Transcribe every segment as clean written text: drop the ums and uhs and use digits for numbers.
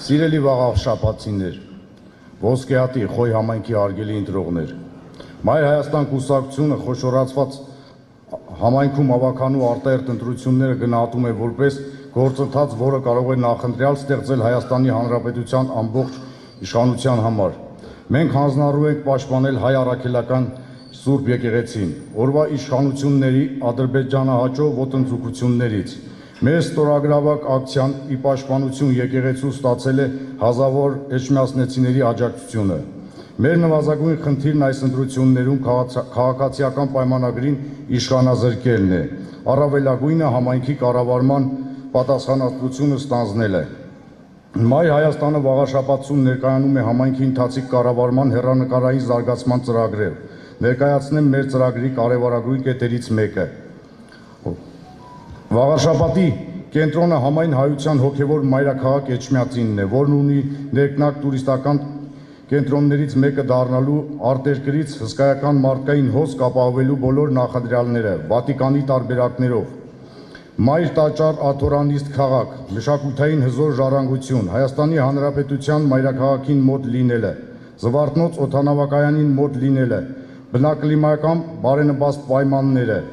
Սիրելի վաղաշաբաթցիներ, Ոսկեհատի Խոյ համայնքի արգելի ընտրողներ, Մայր Հայաստան կուսակցությունը խոշորացված համայնքում ավականու արտահերթ ընտրությունները գնահատում է որպես գործընթաց, որը կարող է նախընտրյալ ստեղծել Հայաստանի Հանրապետության ամբողջ իշխանության համար։ Մենք հանձնառու ենք պաշտպանել հայ առաքելական Սուրբ եկեղեցին, օրվա իշխանությունների ադրբեջանահաճո ոտնձգություններից։ Մեր ստորագրավակ ակցիան ի պաշտպանություն եկեղեցու ստացել է հազավոր էջմիածնեցիների աջակցությունը։ Մեր նվազագույն խնդիրն այս ընտրություններում քաղաքացիական պայմանագրին իշխանազրկելն է, առավելագույնը համայնքի կառավարման պատասխանատվությունը ստանձնել է։ Մայր Հայաստանը վաղաշաբաթցուն ներկայանում է համայնքի ընթացիկ կառավարման հեռանկարային զարգացման ծրագրեր։ Ներկայացնեմ մեր ծրագրի կարևորագույն կետերից մեկը։ Վաղաշաբաթի կենտրոնը համայն հայության հոգևոր մայրաքաղաք Էջմիածինն է, որն ունի ներքնակ տուրիստական կենտրոններից մեկը դառնալու արտերկրից հսկայական մարդկային հոսք ապահովելու բոլոր նախադրյալները, Վատիկանի տարբերակներով։ Մայր տաճար աթորանիստ քաղաք, մշակութային հզոր ժառանգություն, Հայաստանի Հանրապետության մայրաքաղաքին մոտ լինելը, Զվարթնոց օդանավակայանին մոտ լինելը, բնակլիմայական բարենպաստ պայմանները,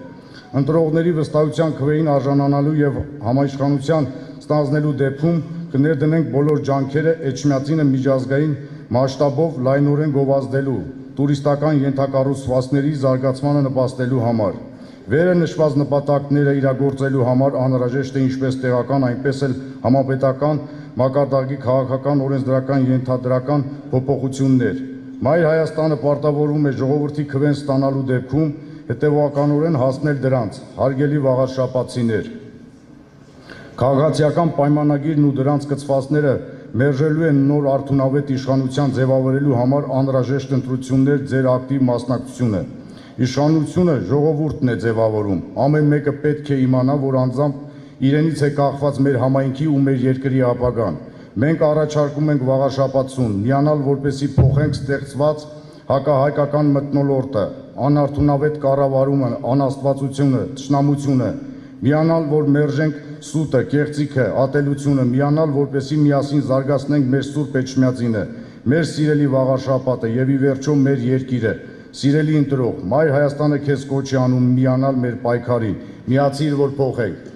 ընտրողների վստահության քվեին արժանանալու եւ համաիշխանության ստանձնելու դեպքում կներդնենք բոլոր ջանքերը Էջմիածինը միջազգային մասշտաբով լայնորեն գովազդելու, տուրիստական ենթակառուցվածքների զարգացմանը նպաստելու համար։ Վերը նշված նպատակները իրագործելու համար անհրաժեշտ է ինչպես տեղական, այնպես էլ համապետական մակարդակի քաղաքական, օրենսդրական, ենթադրական փոփոխություններ։ Մայր Հայաստանը պարտավորում է ժողովրդի քվեն ստանալու դեպքում հետևականորեն հասնել դրանց, հարգելի վաղաշաբաթցիներ։ Քաղաքացիական պայմանագիրն ու դրանց կցվածները մերժելու են նոր արդյունավետ իշխանության ձևավորելու համար անհրաժեշտ ընտրություններ ձեր ակտիվ մասնակցությունը։ Իշխանությունը ժողովուրդն է ձևավորում, ամեն մեկը պետք է իմանա, որ անձամբ իրենից է կախված մեր համայնքի ու մեր երկրի ապագան։ Մենք առաջարկում ենք վաղաշաբաթցուն միանալ, որպեսզի փոխենք ստեղծված հակահայկական մթնոլորտը, անարդյունավետ կառավարումը, անաստվածությունը, թշնամությունը, միանալ, որ մերժենք սուտը, կեղծիքը, ատելությունը, միանալ, որպեսզի միասին զարգացնենք մեր Սուրբ Էջմիածինը, մեր սիրելի վաղաշաբաթը եւ ի վերջո մեր երկիրը։ Սիրելի ընտրող, Մայր Հայաստանը քեզ կոչ է անում միանալ մեր պայքարին, միացիր, որ փոխենք։